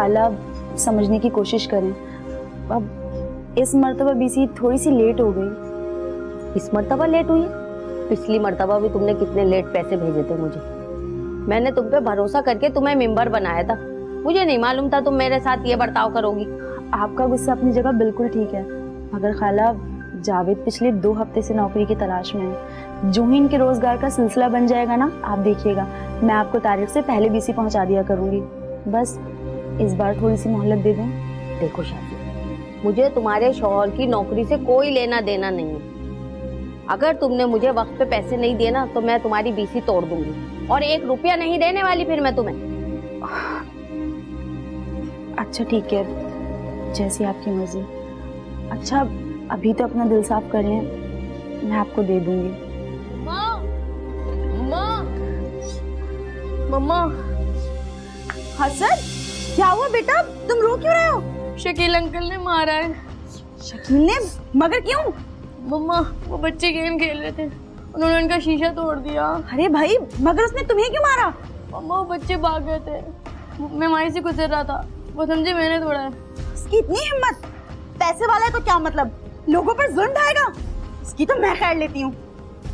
खाला समझने की कोशिश करें। अब इस मर्तबा बीसी थोड़ी सी लेट हो गई। इस मर्तबा लेट हुई? पिछली मर्तबा भी तुमने कितने लेट पैसे भेजे थे मुझे। मैंने तुम पे भरोसा करके तुम्हें मेंबर बनाया था। मुझे नहीं मालूम था तुम मेरे साथ ये बर्ताव करोगी। आपका गुस्सा अपनी जगह बिल्कुल ठीक है, मगर खाला जावेद पिछले 2 हफ्ते से नौकरी की तलाश में है। जो ही इनके रोजगार का सिलसिला बन जाएगा ना, आप देखिएगा, मैं आपको तारीख से पहले बीसी पहुंचा दिया करूंगी। बस इस बार थोड़ी सी मोहलत दे दें। देखो शादी, मुझे तुम्हारे शौहर की नौकरी से कोई लेना देना नहीं है। अगर तुमने मुझे वक्त पे पैसे नहीं दिए ना तो मैं तुम्हारी बीसी तोड़ दूंगी और 1 रुपया नहीं देने वाली फिर मैं तुम्हें। अच्छा ठीक है, जैसी आपकी मर्जी। अच्छा अभी तो अपना दिल साफ कर लें, मैं आपको दे दूंगी। माँ, माँ, मम्मा। हसन, क्या हुआ बेटा, तुम रो क्यों रहे हो? शकील अंकल ने मारा है। शकील ने? मगर क्यों? मम्मा, वो बच्चे गेम खेल रहे थे, उन्होंने उनका शीशा तोड़ दिया। अरे भाई, मगर उसने तुम्हें क्यों मारा? मम्मा, वो बच्चे भाग गए थे, मैं वहीं से गुजर रहा था, वो समझे मैंने तोड़ा है। उसकी इतनी हिम्मत! पैसे वाला है तो क्या मतलब, लोगों पर जुल्म ढाएगा? इसकी तो मैं खैर लेती हूँ।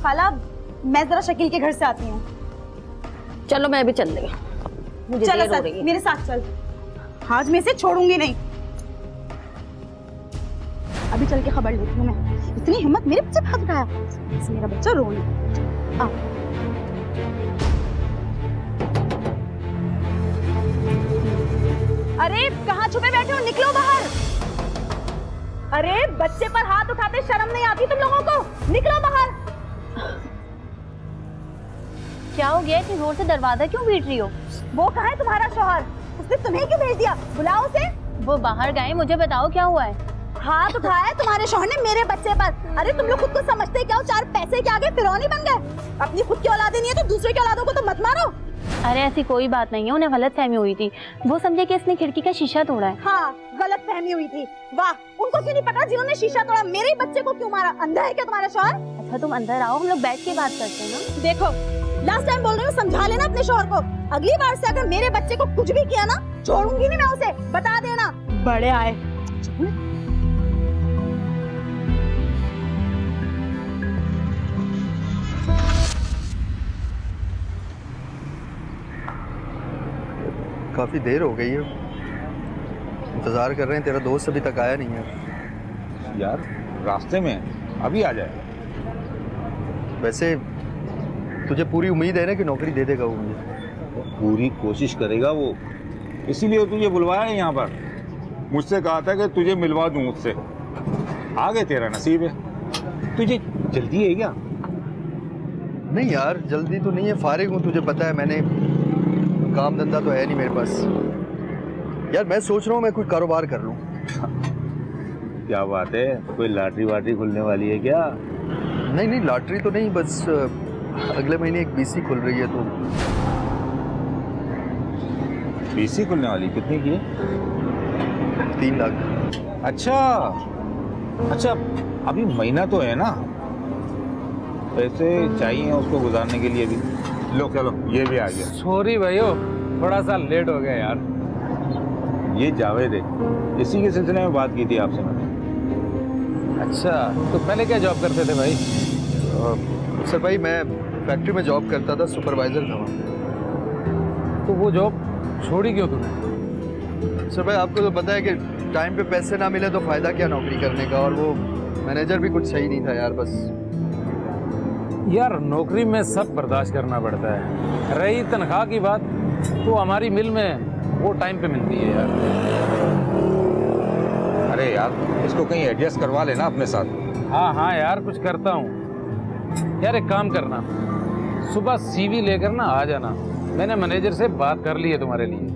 खाला, मैं जरा शकील के घर से आती हूँ। चलो मैं भी चल रही हूँ, मुझे चल देर हो रही है। मेरे साथ चल, आज मैं इसे छोड़ूंगी नहीं। अभी चल के खबर लेती हूँ मैं। इतनी हिम्मत, मेरे बच्चे भाग गया, मेरा बच्चा रोने। आओ। अरे कहाँ छुपे बैठे हो, निकलो बाहर। अरे बच्चे पर हाथ उठाते शर्म नहीं आती तुम लोगों को? निकलो बाहर। क्या हो गया, इतनी जोर से दरवाजा क्यों पीट रही हो? वो कहाँ है तुम्हारा शौहर? उसने तुम्हें क्यों भेज दिया? बुलाओ उसे। वो बाहर गए, मुझे बताओ क्या हुआ है। हाथ उठाया है तुम्हारे शौहर ने मेरे बच्चे पर। अरे तुम लोग खुद को समझते क्या हो? 4 पैसे के आगे फिरौनी बन गए। अपनी खुद की औलादे नहीं है तो दूसरे की औलादों को तो मत मारो। अरे ऐसी कोई बात नहीं है, उन्हें गलत फहमी हुई थी, वो समझे कि इसने खिड़की का शीशा तोड़ा है। हाँ, गलत फहमी हुई थी। वाह, उनको क्यों नहीं पता जिन्होंने शीशा तोड़ा मेरे बच्चे को क्यों मारा? अंधा है क्या तुम्हारा शौहर? अच्छा तुम अंदर आओ, हम लोग बैठ के बात करते हैं ना। देखो, लास्ट टाइम बोल रही हूँ, समझा लेना अपने शौहर को। अगली बार से अगर मेरे बच्चे को कुछ भी किया ना, छोड़ूंगी नहीं मैं उसे, बता देना। बड़े आए। काफ़ी देर हो गई है, इंतज़ार कर रहे हैं, तेरा दोस्त अभी तक आया नहीं है। यार रास्ते में अभी आ जाए। वैसे तुझे पूरी उम्मीद है ना कि नौकरी दे देगा वो मुझे? पूरी कोशिश करेगा वो, इसीलिए तुझे बुलवाया है यहाँ पर। मुझसे कहा था कि तुझे मिलवा दूँ उससे। आगे तेरा नसीब है। तुझे जल्दी है क्या? नहीं यार, जल्दी तो नहीं है, फारिग हूँ, तुझे पता है, मैंने काम धंधा तो है नहीं मेरे पास। यार मैं सोच रहा हूँ मैं कोई कारोबार कर लूँ। क्या बात है, कोई लॉटरी वाटरी खुलने वाली है क्या? नहीं नहीं, लॉटरी तो नहीं, बस अगले महीने एक बीसी खुल रही है तो। बीसी खुलने वाली? कितने की है? 3 लाख। अच्छा अच्छा, अभी महीना तो है ना, पैसे चाहिए उसको गुजारने के लिए भी। लो चलो, ये भी आ गया। सॉरी भाइयों, थोड़ा सा लेट हो गया यार। ये जावेद है, इसी के सिलसिले में बात की थी आपसे मैंने। अच्छा, तो पहले क्या जॉब करते थे भाई? सर भाई, मैं फैक्ट्री में जॉब करता था, सुपरवाइजर था वहाँ। तो वो जॉब छोड़ी क्यों तूने? सर भाई, आपको तो पता है कि टाइम पे पैसे ना मिले तो फ़ायदा क्या नौकरी करने का, और वो मैनेजर भी कुछ सही नहीं था यार। बस यार नौकरी में सब बर्दाश्त करना पड़ता है। रही तनख्वाह की बात, तो हमारी मिल में वो टाइम पे मिलती है यार। अरे यार, इसको कहीं एडजस्ट करवा लेना अपने साथ। हाँ हाँ यार, कुछ करता हूँ यार। एक काम करना, सुबह सीवी लेकर ना आ जाना, मैंने मैनेजर से बात कर ली है तुम्हारे लिए।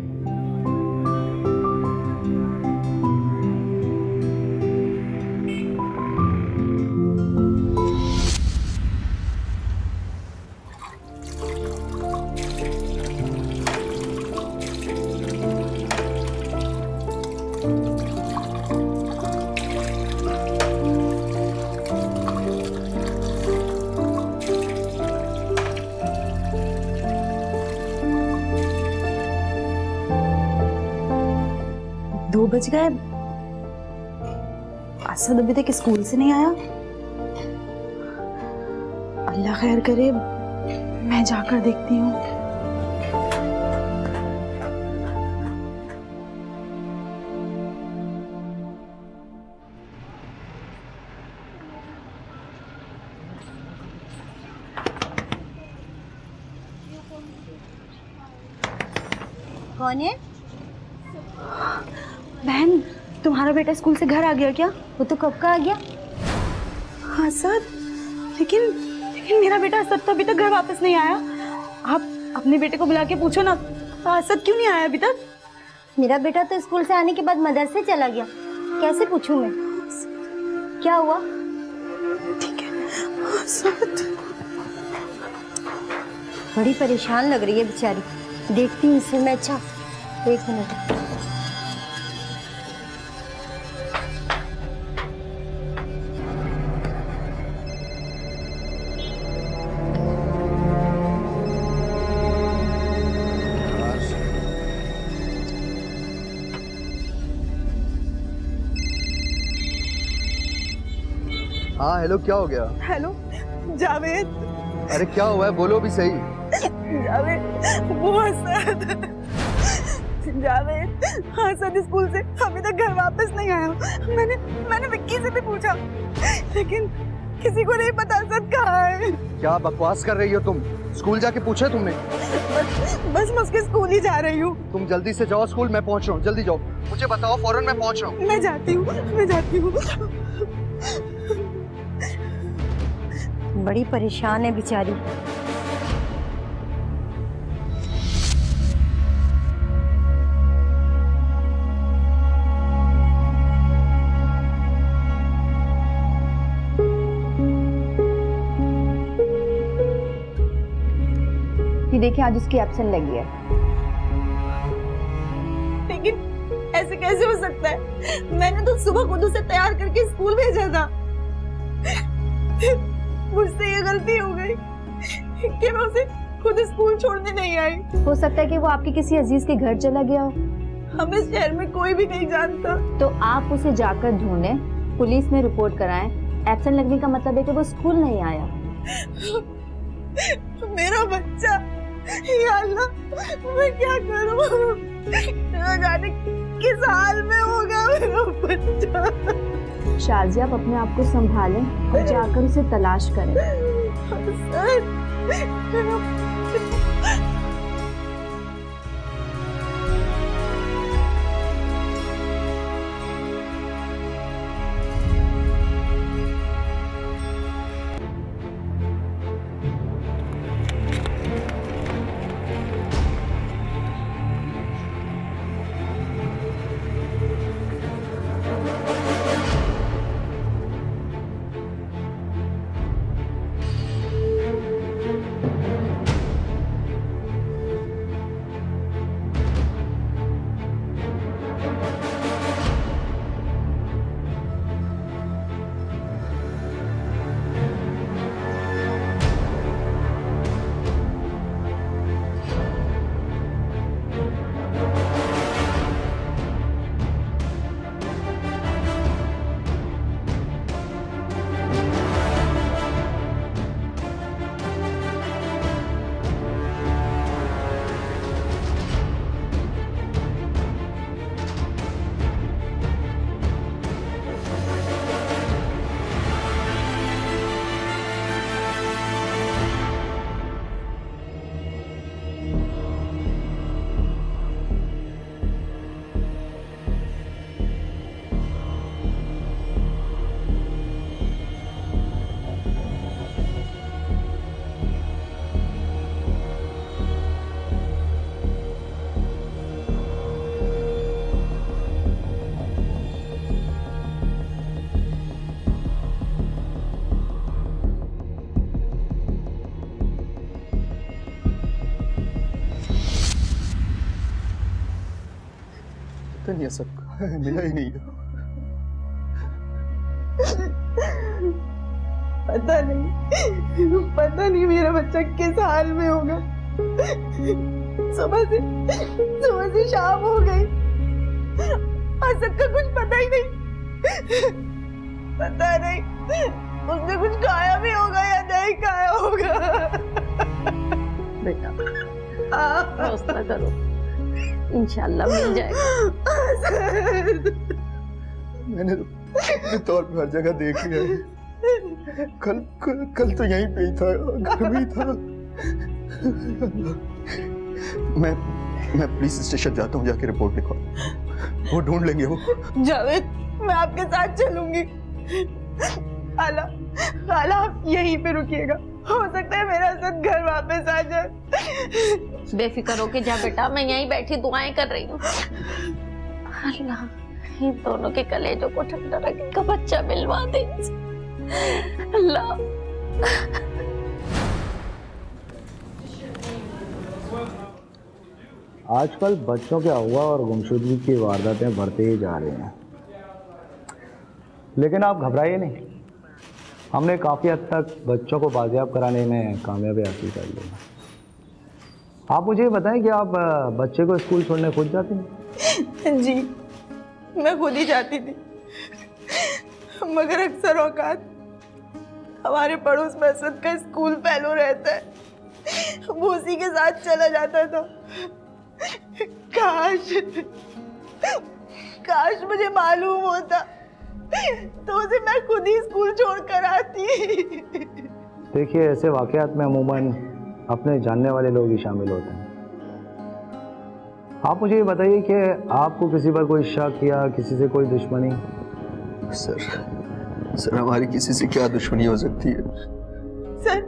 बज गए, असद अभी तक स्कूल से नहीं आया। अल्लाह खैर करे, मैं जाकर देखती हूँ। कौन है? बहन, तुम्हारा बेटा स्कूल से घर आ गया क्या? वो तो कब का आ गया? हाँ सर, लेकिन मेरा बेटा असद तो अभी तक घर वापस नहीं आया। आप अपने बेटे को बुला के पूछो ना, असद क्यों नहीं आया अभी तक? मेरा बेटा तो स्कूल से आने के बाद मदरसे चला गया, कैसे पूछूं मैं? क्या हुआ? ठीक है असद। बड़ी परेशान लग रही है बेचारी, देखती हूँ इसे मैं। अच्छा, एक मिनट। हाँ हेलो, क्या हो गया? हेलो जावेद। अरे क्या हुआ है, बोलो भी सही। जावेद, वो असद। जावेद, असद स्कूल से अभी तक घर वापस नहीं आया। मैंने विक्की से भी पूछा, लेकिन किसी को नहीं पता असद कहाँ है। क्या बकवास कर रही हो तुम? स्कूल जाके पूछा तुमने? बस मैं उसके स्कूल ही जा रही हूँ। तुम जल्दी से जाओ स्कूल, मैं पहुंच रहा हूँ। जल्दी जाओ, मुझे बताओ, फौरन मैं पहुंच रहा हूँ। मैं जाती हूँ। बड़ी परेशान है बेचारी। ये देखिए, आज उसकी एब्सेंट लगी है। लेकिन ऐसे कैसे हो सकता है? मैंने तो सुबह खुद उसे तैयार करके स्कूल भेजा था। मुझसे ये गलती हो गई कि मैं उसे खुद स्कूल छोड़ने नहीं आई। हो सकता है कि वो आपके किसी अजीज के घर चला गया हो। हम इस शहर में कोई भी नहीं जानता। तो आप उसे जाकर ढूंढें, पुलिस में रिपोर्ट कराएं। एब्सेंट लगने का मतलब है कि वो स्कूल नहीं आया। मेरा बच्चा, या अल्लाह, मैं क्या करूं? न जाने किस हाल में होगा मेरा बच्चा। शाजिया, आप अपने आप को संभालें और जाकर उसे तलाश करें। पता नहीं सबका मिला ही नहीं। पता नहीं मेरा बच्चा किस हाल में होगा। सुबह से शाम हो गई, असद का कुछ पता ही नहीं। पता नहीं उसने कुछ खाया भी होगा या नहीं खाया होगा। बेटा हौसला करो, इंशाल्लाह मिल जाएगा। मैंने तो अपने तौर पे हर जगह देख लिया है। कल तो यहीं पे ही था, घर में ही था। मैं पुलिस स्टेशन जाता हूँ, जाके रिपोर्ट लिखवा, वो ढूंढ लेंगे वो। जावेद मैं आपके साथ चलूंगी। खाला आप यहीं पे रुकिएगा, हो सकता है मेरा असद घर वापस आ जाए। बेफिक्र होके जा बेटा, मैं यहीं बैठी दुआएं कर रही हूँ। अल्लाह इन दोनों के कलेजों को ठंडा रखेगा, बच्चा मिलवा दे अल्लाह। आजकल बच्चों के अगवा और गुमशुदगी की वारदातें बढ़ते ही जा रही हैं, लेकिन आप घबराइए नहीं, हमने काफ़ी हद तक बच्चों को बाजियाब कराने में कामयाबी हासिल कर ली है। आप मुझे ये बताएं कि आप बच्चे को स्कूल छोड़ने खुद जाती हैं? जी मैं खुद ही जाती थी, मगर अक्सर औकात हमारे पड़ोस में असद का स्कूल फेलो रहता है, वो उसी के साथ चला जाता था। काश मुझे मालूम होता तो उसे मैं खुद ही स्कूल छोड़कर आती। देखिए, ऐसे वाक़यात में अमूमन अपने जानने वाले लोग ही शामिल होते हैं। आप मुझे ये बताइए कि आपको किसी पर कोई शक या किसी से कोई दुश्मनी? सर हमारी किसी से क्या दुश्मनी हो सकती है? सर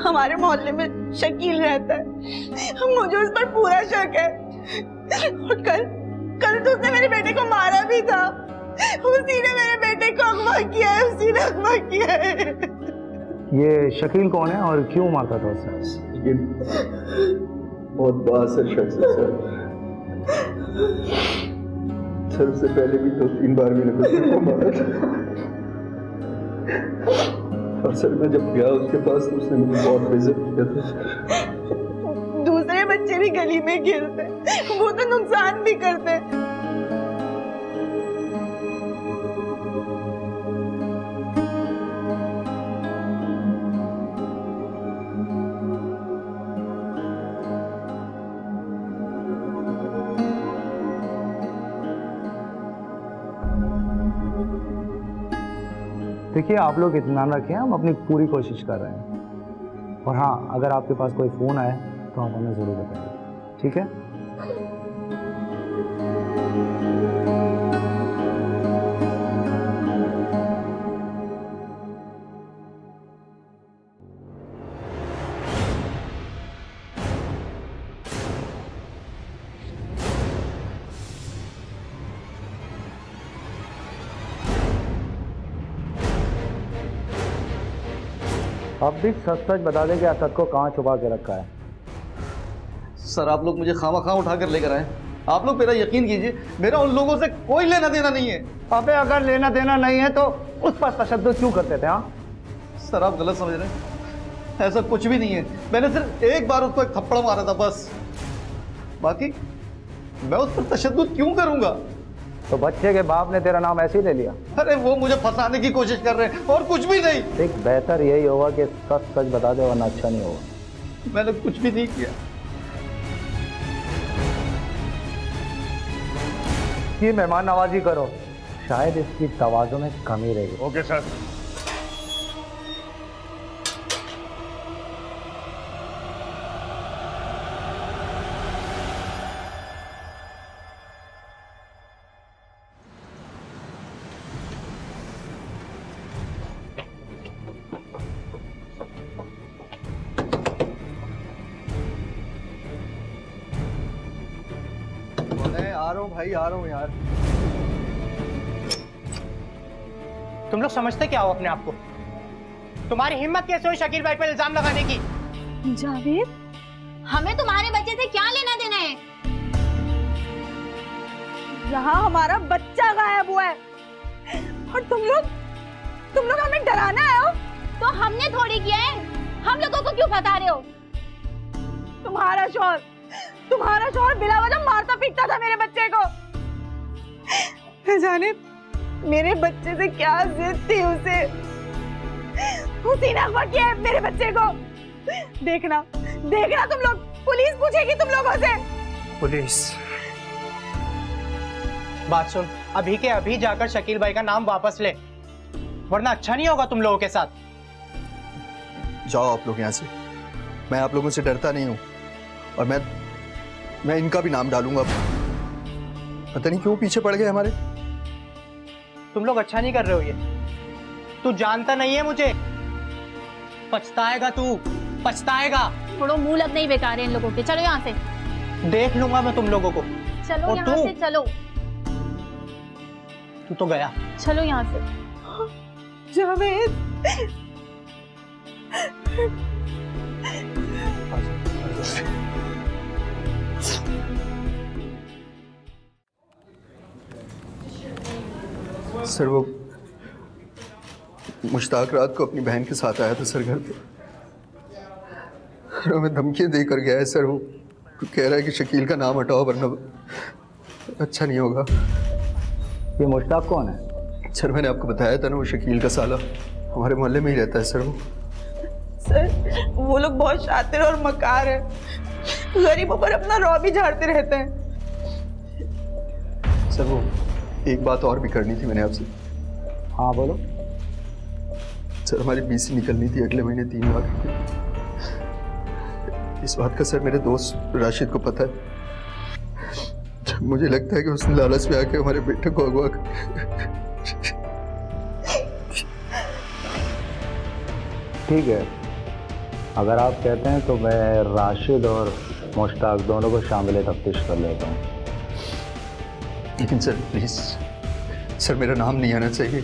हमारे मोहल्ले में शकील रहता है, मुझे उस पर पूरा शक है। और कल तो उसने मेरे बेटे को मारा भी था, उसी ने मेरे बेटे को अगवा किया है, उसी ने अगवा किया है। ये शकील कौन है और क्यों मारता था उसे? ये बहुत बासर शख्स है सर उससे पहले भी 2-3 बार मैंने उसको मारा था। और सर मैं जब गया उसके पास तो उसने मुझे बहुत बेइज्जत किया था। दूसरे बच्चे भी गली में खेलते, वो तो नुकसान भी करते। देखिए, आप लोग इत्मीनान रखें, हम अपनी पूरी कोशिश कर रहे हैं। और हाँ, अगर आपके पास कोई फ़ोन आए तो आप हमें ज़रूर बताइए, ठीक है? अब भी सच सच बता दें कि असद को कहाँ छुपा के रखा है। सर आप लोग मुझे खामा उठा कर लेकर आए। आप लोग मेरा यकीन कीजिए, मेरा उन लोगों से कोई लेना देना नहीं है। अबे अगर लेना देना नहीं है तो उस पर तशद्दुद क्यों करते थे? हाँ सर आप गलत समझ रहे हैं, ऐसा कुछ भी नहीं है। मैंने सिर्फ एक बार उसको एक थप्पड़ मारा था बस, बाकी मैं उस पर तशद्दुद क्यों करूंगा? तो बच्चे के बाप ने तेरा नाम ऐसे ही ले लिया? अरे वो मुझे फंसाने की कोशिश कर रहे हैं और कुछ भी नहीं। देख, बेहतर यही होगा कि सच सच बता दे, वरना अच्छा नहीं होगा। मैंने कुछ भी नहीं किया। ये मेहमान नवाजी करो, शायद इसकी तवाज़ुन में कमी रहेगी। Okay sir. आ रहा हूँ भाई, आ रहा हूँ यार। तुम लोग समझते क्या हो अपने आप को? तुम्हारी हिम्मत कैसे हुई शकील भाई पर इल्जाम लगाने की? जावेद, हमें तुम्हारे बच्चे से क्या लेना देना है? यहाँ हमारा बच्चा गायब हुआ है और तुम लोग हमें डराना आए हो? तो हमने थोड़ी किया है, हम लोगों को क्यों फंसा रहे हो? तुम्हारा शौहर बिला वजह मारता पीटता था मेरे बच्चे को। न जाने मेरे बच्चे से क्या जिद थी उसे, उसी ने अगवा किया है मेरे बच्चे को। देखना देखना तुम लोग, पुलिस पूछेगी तुम लोगों से। पुलिस? बात सुन, अभी के अभी जाकर शकील भाई का नाम वापस ले, वरना अच्छा नहीं होगा तुम लोगों के साथ। जाओ आप लोग यहाँ से, मैं आप लोगों से डरता नहीं हूँ, और मैं इनका भी नाम डालूंगा। पता नहीं क्यों पीछे पड़ गए हमारे। तुम लोग अच्छा नहीं कर रहे हो ये। तू जानता नहीं है मुझे, पछताएगा तू, पछताएगा। थोड़ा मुंह लग नहीं बेकार है इन लोगों के। चलो यहाँ से। देख लूंगा मैं तुम लोगों को। चलो और यहाँ तू? से चलो। तू तो गया। चलो यहाँ से। जावेद, सर वो मुश्ताक रात को अपनी बहन के साथ आया था सर घर पे, और हमें धमकियाँ देकर गया है सर। वो कह रहा है कि शकील का नाम हटाओ वरना अच्छा नहीं होगा। ये मुश्ताक कौन है? सर मैंने आपको बताया था ना, वो शकील का साला हमारे मोहल्ले में ही रहता है सर। वो सर वो लोग बहुत शातिर और मकार है, गरीबों पर अपना रौब भी झाड़ते रहते हैं। सर वो एक बात और भी करनी थी मैंने आपसे। हाँ बोलो। सर हमारी बीसी निकलनी थी अगले महीने 3 लाख की। इस बात का सर मेरे दोस्त राशिद को पता है। मुझे लगता है कि उसने लालच में आके हमारे बेटे को अगवा ठीक है, अगर आप कहते हैं तो मैं राशिद और मुश्ताक दोनों को शामिल तफ्तीश कर लेता हूँ। लेकिन सर प्लीज़ सर, मेरा नाम नहीं आना चाहिए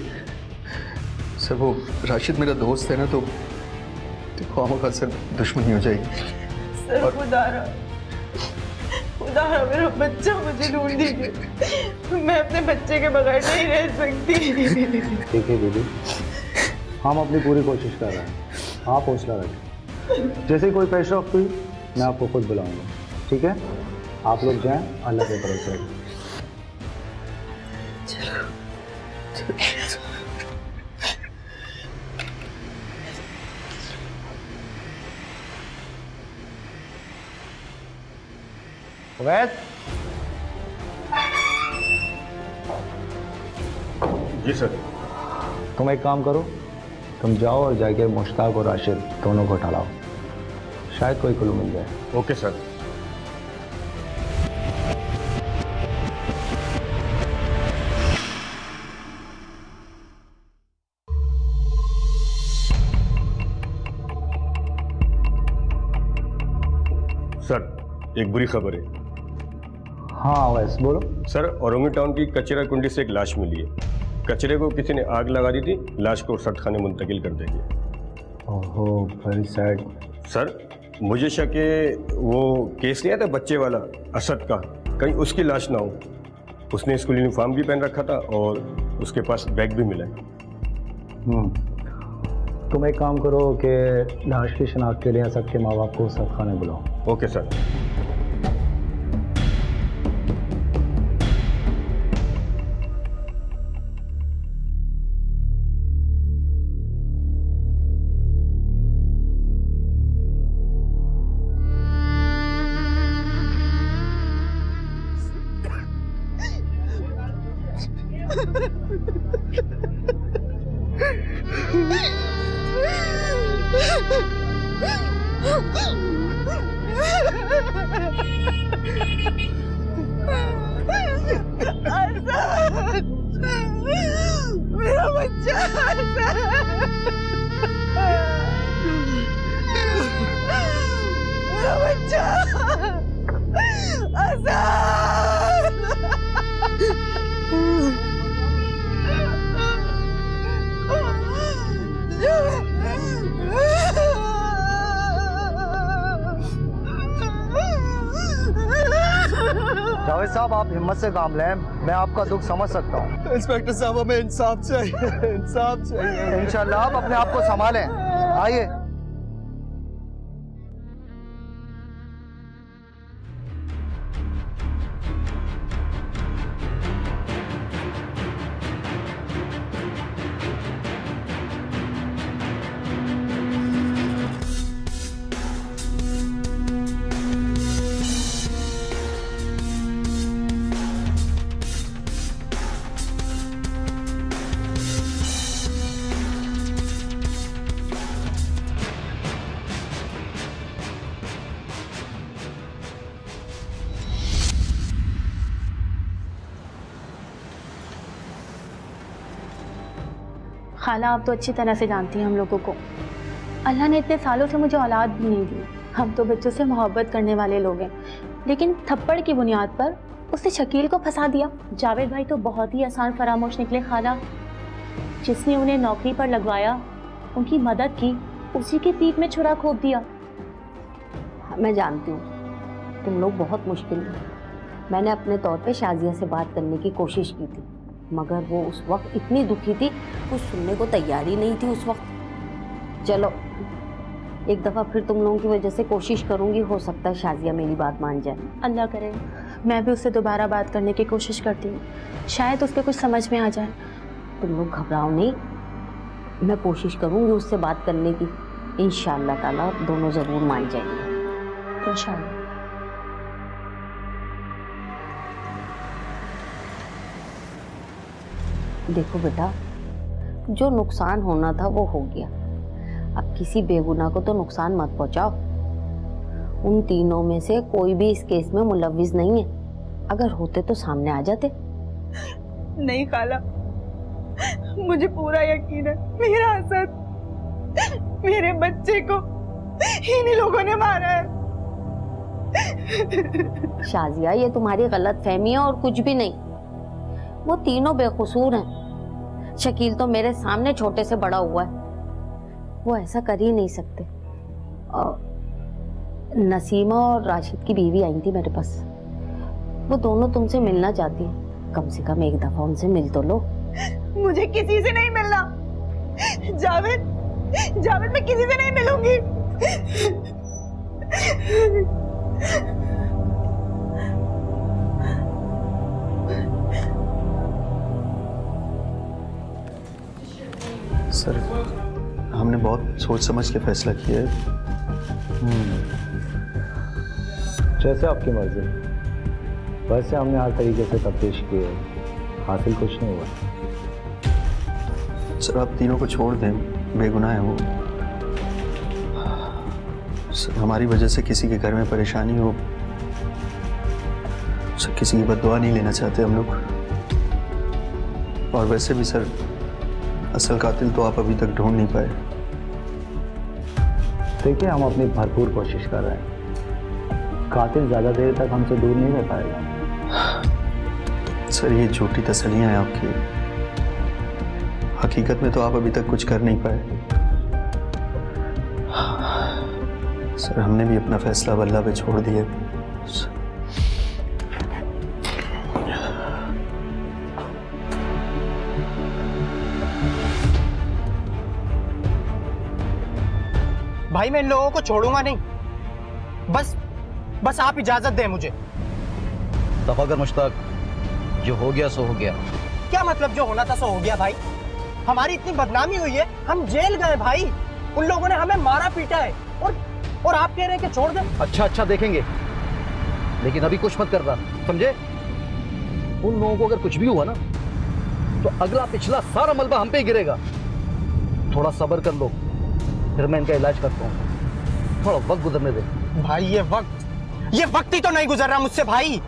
सर। वो राशिद मेरा दोस्त है ना, तो खामखा सर दुश्मनी हो जाएगी। सर खुदा मेरा बच्चा मुझे ढूंढ दीजिए, मैं अपने बच्चे के बगैर नहीं रह सकती। ठीक है दीदी, हम अपनी पूरी कोशिश कर रहे हैं, आप हौसला रखें। जैसे ही कोई पेशरफ हुई मैं आपको खुद बुलाऊंगा, ठीक है? आप लोग जाएं, अल्लाह के भरोसे। अवैध, जी सर। तुम एक काम करो, तुम जाओ और जाके मुश्ताक और राशिद दोनों को उठा लाओ, शायद कोई क्लू मिल जाए। Okay sir. सर एक बुरी खबर है। हाँ वैसे बोलो। सर औरंगी टाउन की कचरा कुंडी से एक लाश मिली है। कचरे को किसी ने आग लगा दी थी, लाश को सट खाने मुंतकिल कर दिया। ओहो वेरी सैड। सर मुझे शक है वो केस नहीं आया था बच्चे वाला असद का, कहीं उसकी लाश ना हो। उसने स्कूल यूनिफॉर्म भी पहन रखा था और उसके पास बैग भी मिला है। तुम एक काम करो कि लाश की शनाख्त के लिए असद के माँ बाप को सट खाने बुलाओ। Okay sir. मेरा बच्चा मेरा बच्चा जावेद साहब, आप हिम्मत से काम लें, मैं आपका दुख समझ सकता हूँ। इंस्पेक्टर साहब हमें इंसाफ चाहिए, इंसाफ चाहिए। इंशाल्लाह आप अपने आप को संभालें। आइए। खाला आप तो अच्छी तरह से जानती हैं हम लोगों को, अल्लाह ने इतने सालों से मुझे औलाद भी नहीं दी। हम तो बच्चों से मोहब्बत करने वाले लोग हैं, लेकिन थप्पड़ की बुनियाद पर उसने शकील को फंसा दिया। जावेद भाई तो बहुत ही आसान फरामोश निकले खाला। जिसने उन्हें नौकरी पर लगवाया, उनकी मदद की, उसी के पीठ में छुरा खोप दिया। मैं जानती हूँ तुम लोग बहुत मुश्किल में। मैंने अपने तौर पे शाजिया से बात करने की कोशिश की थी, मगर वो उस वक्त इतनी दुखी थी, कुछ सुनने को तैयार ही नहीं थी उस वक्त। चलो एक दफ़ा फिर तुम लोगों की वजह से कोशिश करूँगी, हो सकता है शाजिया मेरी बात मान जाए। अल्लाह करे, मैं भी उससे दोबारा बात करने की कोशिश करती हूँ, शायद उसके कुछ समझ में आ जाए। तुम लोग घबराओ नहीं, मैं कोशिश करूँगी उससे बात करने की। इंशाअल्लाह ताला दोनों ज़रूर मान जाएंगे। इंशाअल्लाह। देखो बेटा, जो नुकसान होना था वो हो गया। अब किसी बेगुनाह को तो नुकसान मत पहुंचाओ। उन तीनों में से कोई भी इस केस में मुलव्विस नहीं है। अगर होते तो सामने आ जाते। नहीं खाला, मुझे पूरा यकीन है मेरा असद, मेरे बच्चे को इन्हीं लोगों ने मारा है। शाजिया, ये तुम्हारी गलत फहमी है और कुछ भी नहीं। वो तीनों बेकसूर हैं। शकील तो मेरे सामने छोटे से बड़ा हुआ है, वो ऐसा कर ही नहीं सकते। नसीमा और राशिद की बीवी आई थी मेरे पास, वो दोनों तुमसे मिलना चाहती हैं। कम से कम एक दफा उनसे मिल तो लो। मुझे किसी से नहीं मिलना। जावेद मैं किसी से नहीं मिलूंगी। सर, हमने बहुत सोच समझ के फैसला किया है। जैसे आपकी मर्जी। वैसे हमने हर तरीके से तफ्तीश की है, हासिल कुछ नहीं हुआ। सर, आप तीनों को छोड़ दें, बेगुनाह है वो। सर, हमारी वजह से किसी के घर में परेशानी हो, सर किसी की बद्दुआ नहीं लेना चाहते हम लोग। और वैसे भी सर, असल कातिल तो आप अभी तक ढूंढ नहीं पाए। देखिए, हम अपनी भरपूर कोशिश कर रहे हैं। कातिल ज़्यादा देर तक हमसे दूर नहीं रह पाएगा। सर, ये झूठी तसल्लियां हैं आपकी। हकीकत में तो आप अभी तक कुछ कर नहीं पाए। सर, हमने भी अपना फैसला अल्लाह पे छोड़ दिया। भाई मैं इन लोगों को छोड़ूंगा नहीं। बस आप इजाजत दें मुझे। दफा कर मुश्ताक, जो हो गया सो हो गया। क्या मतलब जो होना था सो हो गया भाई? हमारी इतनी बदनामी हुई है, हम जेल गए भाई। उन लोगों ने हमें मारा पीटा है और आप कह रहे हैं कि छोड़ दें। अच्छा देखेंगे, लेकिन अभी कुछ मत करना, समझे? उन लोगों को अगर कुछ भी हुआ ना, तो अगला पिछला सारा मलबा हम पे ही गिरेगा। थोड़ा सब्र कर लो, फिर मैं इनका इलाज करता हूँ। थोड़ा वक्त गुजरने दे भाई। ये वक्त ही तो नहीं गुजर रहा मुझसे भाई।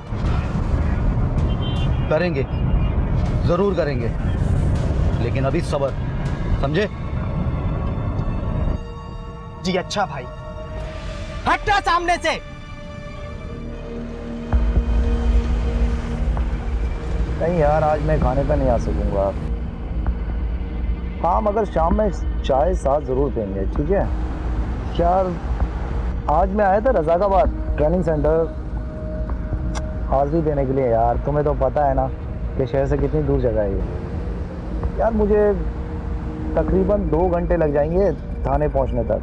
करेंगे, जरूर करेंगे, लेकिन अभी सब्र, समझे? जी अच्छा भाई, हटना सामने से। नहीं यार, आज मैं खाने पे नहीं आ सकूंगा। हाँ, मगर शाम में चाय साथ ज़रूर देंगे, ठीक है? यार, आज मैं आया था रज़ाकाबाद ट्रेनिंग सेंटर हाजिरी देने के लिए। यार, तुम्हें तो पता है ना कि शहर से कितनी दूर जगह है ये। यार, मुझे तकरीबन 2 घंटे लग जाएंगे थाने पहुंचने तक।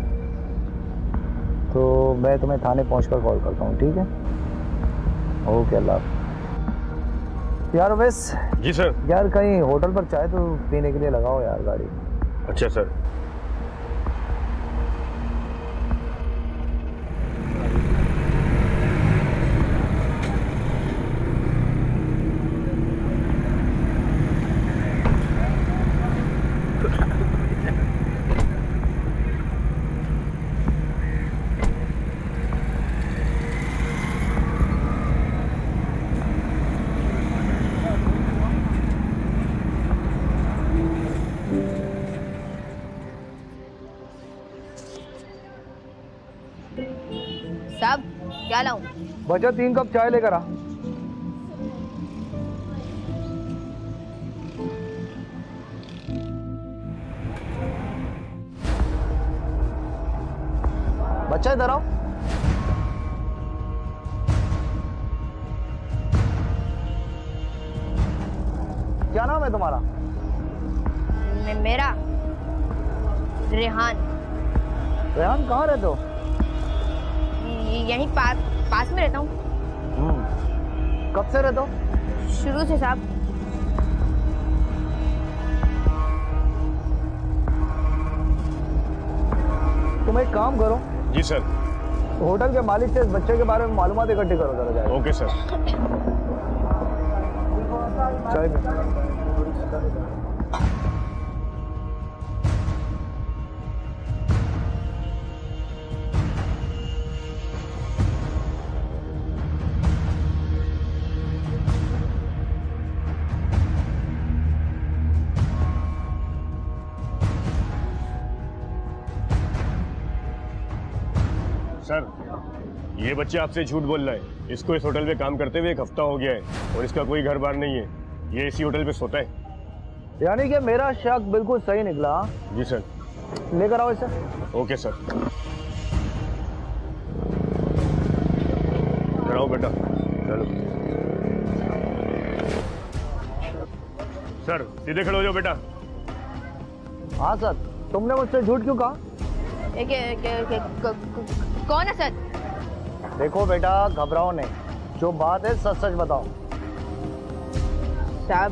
तो मैं तुम्हें थाने पहुंचकर कॉल करता हूँ, ठीक है? ओके, अल्लाह। यार वैस, जी सर। यार कहीं होटल पर चाय तो पीने के लिए लगाओ यार गाड़ी। अच्छा सर। साहब क्या लाऊं? बच्चा 3 कप चाय लेकर आ। बच्चा इधर आओ। क्या नाम है तुम्हारा? मेरा रेहान। रेहान कहाँ रहते हो? यहीं पास में रहता हूँ। कब से रहते हो? शुरू से साहब। तुम एक काम करो। जी सर। होटल के मालिक से इस बच्चे के बारे में मालूमात इकट्ठी करो जरा जाए। Okay sir. चाय में। सर ये बच्चा आपसे झूठ बोल रहा है। इसको इस होटल पे काम करते हुए 1 हफ्ता हो गया है और इसका कोई घर बार नहीं है। ये इसी होटल पे सोता है। यानी कि मेरा शक बिल्कुल सही निकला। जी सर। लेकर आओ इसे। Okay sir. कराओ बेटा, चलो। सर सीधे खड़े हो जाओ बेटा। हाँ सर, तुमने मुझसे झूठ क्यों कहा? कौन है सर? देखो बेटा, घबराओ नहीं, जो बात है सच सच बताओ। साहब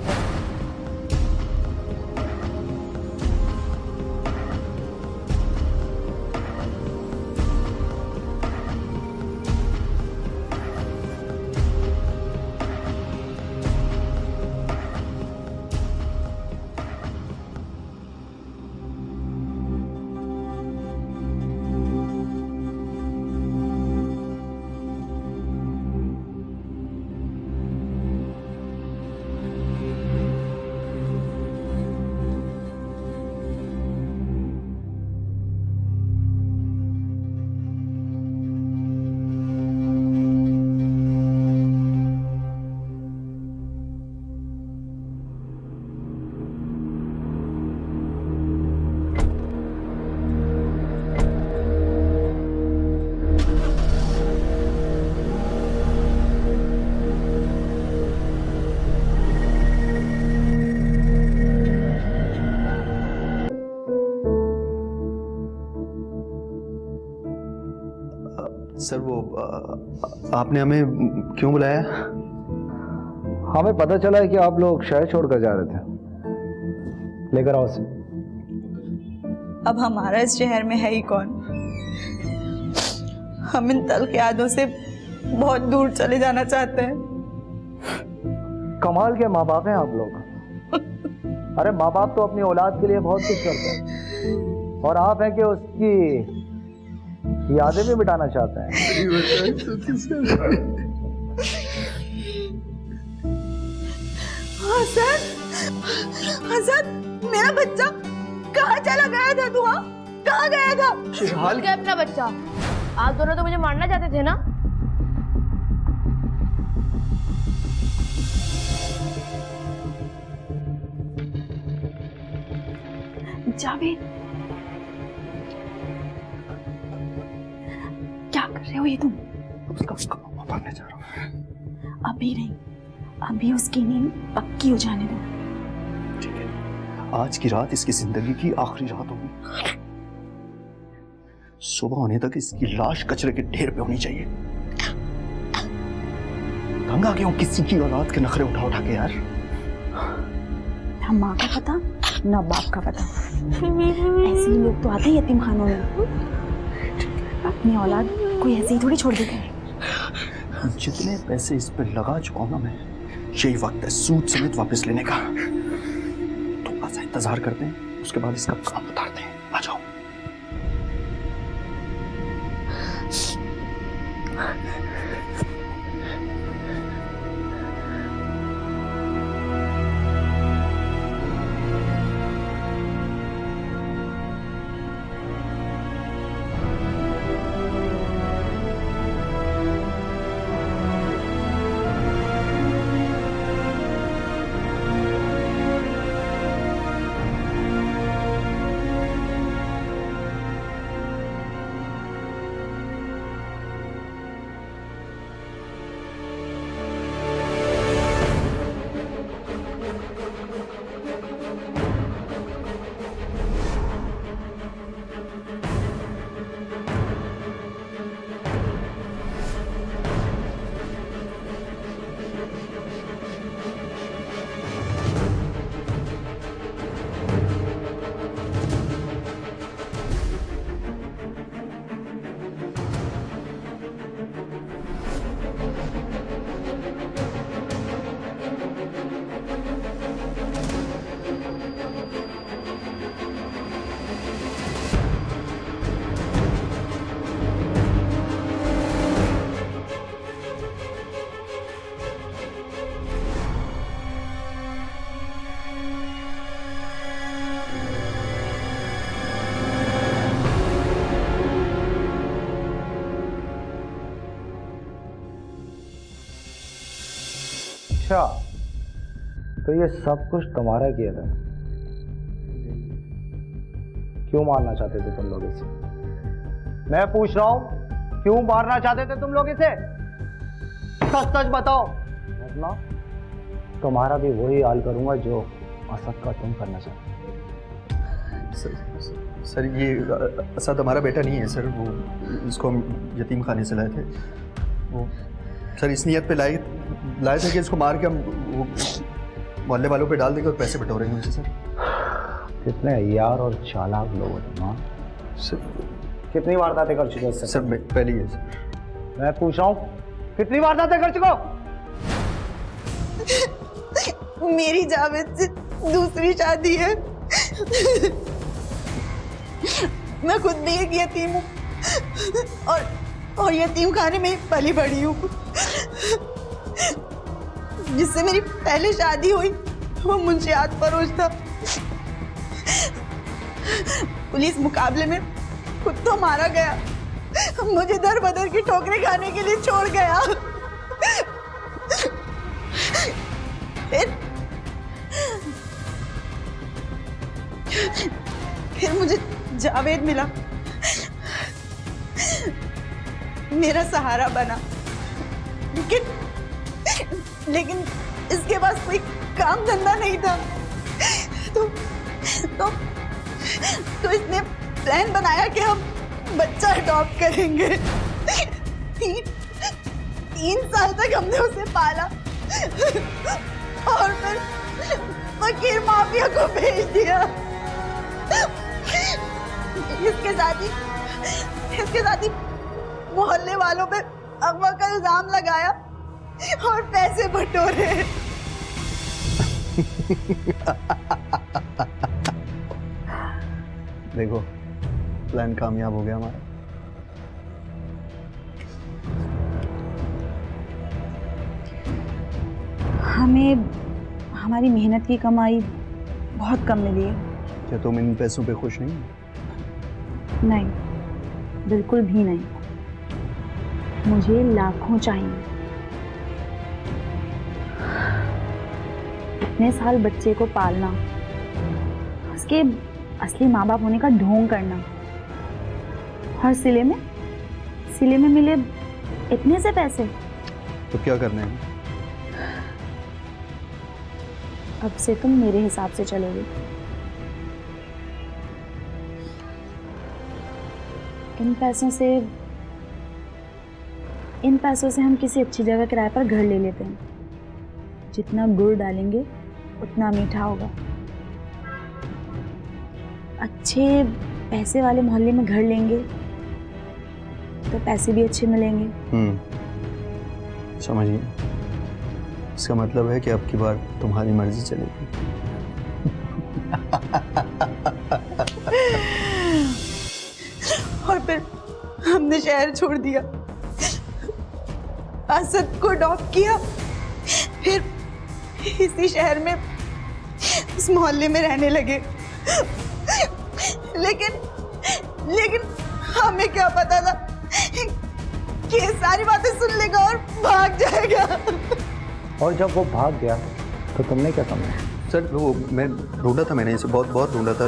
सर वो आपने हमें क्यों बुलाया? हमें पता चला है कि आप लोग शहर छोड़कर जा रहे थे। लेकर आओ उसे। अब हमारा इस शहर में है ही कौन? हम इन तल्ख यादों से बहुत दूर चले जाना चाहते हैं। कमाल के माँ बाप हैं आप लोग। अरे माँ बाप तो अपनी औलाद के लिए बहुत कुछ करते हैं और आप हैं कि उसकी यादें भी मिटाना चाहते हैं। हसन, हसन, मेरा बच्चा कहाँ चला गया था तू? हाँ, कहाँ गया था? क्या अपना बच्चा? आप दोनों तो मुझे मारना चाहते थे ना? जावेद, क्या कर रहे हो ये तुम? उसका मारने जा रहा हूँ। अभी नहीं, अभी उसकी नींद पक्की हो जाने दो। ठीक है, आज की रात इसकी जिंदगी की आखिरी रात होगी। सुबह होने तक इसकी लाश कचरे के ढेर पे होनी चाहिए। गंगा क्यों किसी की औलाद के नखरे उठा उठा के यार। ना माँ का पता, ना बाप का पता। ऐसे ही लोग तो आते हैं यतीम खानों में। अपनी औलाद कोई ऐसे ही थोड़ी छोड़ देते हैं। जितने पैसे इस पर लगा चुका हूं ना मैं, यही वक्त है सूद समेत वापस लेने का। थोड़ा सा इंतजार करते हैं, उसके बाद इसका काम उतारते हैं। आ जाओ। अच्छा, तो ये सब कुछ तुम्हारा किया था? क्यों मारना चाहते थे तुम लोग इसे? मैं पूछ रहा हूं, क्यों मारना चाहते थे तुम लोग इसे? सच सच बताओ, वरना तुम्हारा भी वही हाल करूंगा जो असद का तुम करना चाहते हो। सर ये असद हमारा बेटा नहीं है सर, वो इसको हम यतीम खाने से लाए थे। वो सर इस नियत पे लाए थे कि इसको मार के हम वो मोहल्ले वालों पे डाल देंगे और पैसे बटोरेंगे उनसे। सर कितने यार और चालाक लोग हो तुम। हाँ सर, कितनी वारदातें कर चुके हो? सर पहली है सर। मैं पूछ रहा हूँ, कितनी वारदातें कर चुके हो? मेरी जावेद से दूसरी शादी है। मैं खुद भी एक यतीम हूँ और यतीम खाने में पली बड़ी हूँ। जिससे मेरी पहले शादी हुई वो मुंशियात फरोश था। पुलिस मुकाबले में खुद तो मारा गया, मुझे दर बदर की ठोकरें खाने के लिए छोड़ गया। फिर मुझे जावेद मिला, मेरा सहारा बना। लेकिन इसके पास कोई काम धंधा नहीं था, तो इसने प्लान बनाया कि हम बच्चा अडॉप्ट करेंगे। 3 साल तक हमने उसे पाला और फिर फकीर माफिया को भेज दिया। इसके साथ ही मोहल्ले वालों पे अगवा का इल्जाम लगाया और पैसे बटोरे। देखो प्लान कामयाब हो गया हमारा। हमें हमारी मेहनत की कमाई बहुत कम मिली है। क्या तुम इन पैसों पे खुश नहीं? नहीं, बिल्कुल भी नहीं। मुझे लाखों चाहिए। इतने साल बच्चे को पालना, उसके असली माँ बाप होने का ढोंग करना, और सिले में मिले इतने से पैसे। तो क्या करना है? अब से तुम मेरे हिसाब से चलोगे। इन पैसों से हम किसी अच्छी जगह किराए पर घर ले लेते हैं। जितना गुड़ डालेंगे उतना मीठा होगा। अच्छे पैसे वाले मोहल्ले में घर लेंगे तो पैसे भी अच्छे मिलेंगे। समझ गया। इसका मतलब है कि अब की बार तुम्हारी मर्जी चलेगी। और फिर हमने शहर छोड़ दिया, असद को अडॉप्ट किया, फिर इसी शहर में इस मोहल्ले में रहने लगे। लेकिन हमें क्या पता था कि ये सारी बातें सुन लेगा और भाग जाएगा। और जब वो भाग गया तो तुमने क्या समझा? सर वो मैं ढूंढा था, मैंने इसे बहुत ढूंढा था।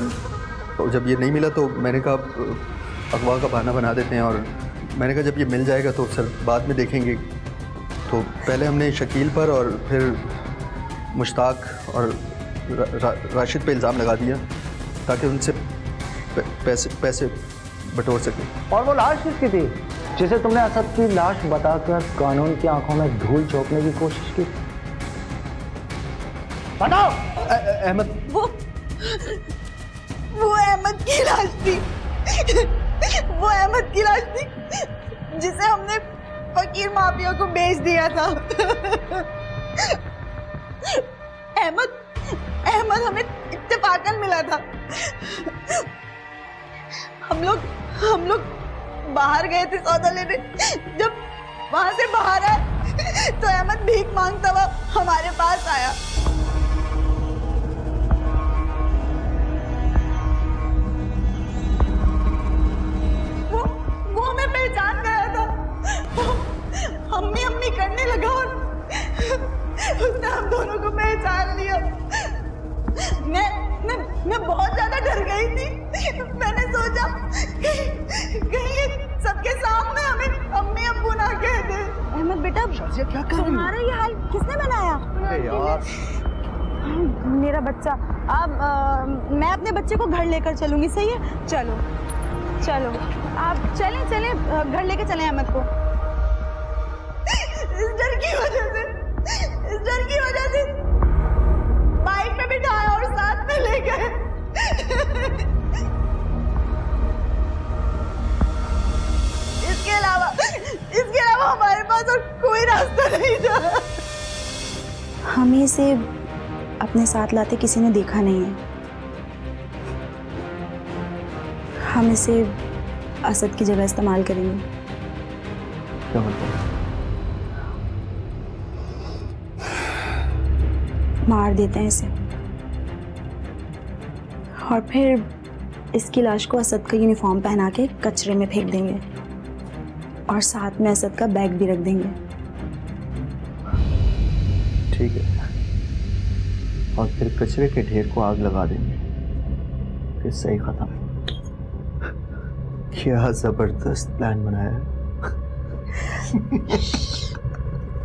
तो जब ये नहीं मिला तो मैंने कहा अगवा का बहाना बना देते हैं, और मैंने कहा जब ये मिल जाएगा तो सर बाद में देखेंगे। तो पहले हमने शकील पर और फिर मुश्ताक और राशिद पे इल्ज़ाम लगा दिया ताकि उनसे पैसे बटोर सके। और वो लाश किसकी थी जिसे तुमने असद की लाश बताकर कानून की आंखों में धूल झोंकने की कोशिश की? बताओ। अहमद। वो अहमद की लाश थी। वो अहमद की लाश थी जिसे हमने फकीर माफिया को बेच दिया था। अहमद हमें इत्तेफाकन मिला था। हम लोग बाहर गए थे सौदा लेने। जब वहां से बाहर आए तो अहमद भीख मांगता हुआ हमारे पास आया। वो हमें पहचान गया था। अम्मी करने लगा और उसने मैं बहुत ज्यादा डर गई थी। मैंने सोचा कहीं ये सबके सामने हमें अम्मी अब्बू ना कह दे। अहमद बेटा, क्या कर तुम्हारा ये हाल किसने बनाया? अरे यार, मेरा बच्चा। अब मैं अपने बच्चे को घर लेकर चलूंगी, सही है? चलो चलो, आप चलें चलें, घर लेकर चलें अहमद को। इस डर की वजह से बाइक में बिठाया और साथ में ले गए। इसके अलावा हमारे पास और कोई रास्ता नहीं था। हमें इसे अपने साथ लाते किसी ने देखा नहीं है। हम इसे असद की जगह इस्तेमाल करेंगे। क्या मतलब? मार देते हैं इसे और फिर इसकी लाश को असद का यूनिफॉर्म पहना के कचरे में फेंक देंगे और साथ में असद का बैग भी रख देंगे। ठीक है, और फिर कचरे के ढेर को आग लगा देंगे। किस्सा ही खत्म। क्या जबरदस्त प्लान बनाया है।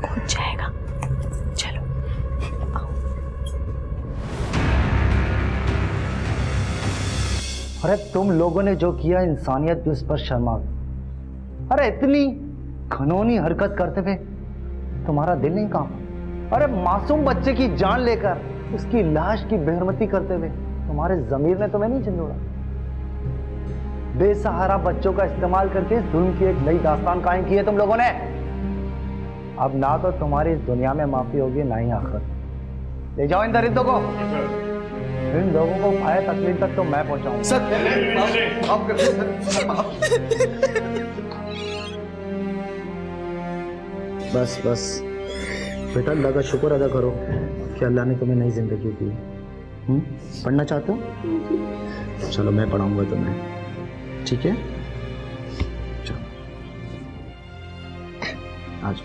हो जाएगा, चलो। अरे तुम लोगों ने जो किया, इंसानियत भी उस पर शर्मा गई। अरे इतनी घिनौनी हरकत करते हुए तुम्हारा दिल नहीं कांपा? अरे मासूम बच्चे की जान लेकर उसकी लाश की बेहरमती करते हुए तुम्हारे जमीर ने तुम्हें नहीं झंझोड़ा? बेसहारा बच्चों का इस्तेमाल करके जुल्म की एक नई दास्तान कायम की है तुम लोगों ने। अब ना तो तुम्हारी इस दुनिया में माफी होगी, ना ही आखिरत। ले जाओ इन दरिंदों को। इन लोगों को पाए तकलीफ तक तो मैं पहुंचाऊंगा। बस बस बेटा, अल्लाह का शुक्र अदा करो कि अल्लाह ने तुम्हें नई जिंदगी दी। पढ़ना चाहते हो? चलो मैं पढ़ाऊंगा तुम्हें, ठीक है? चलो आज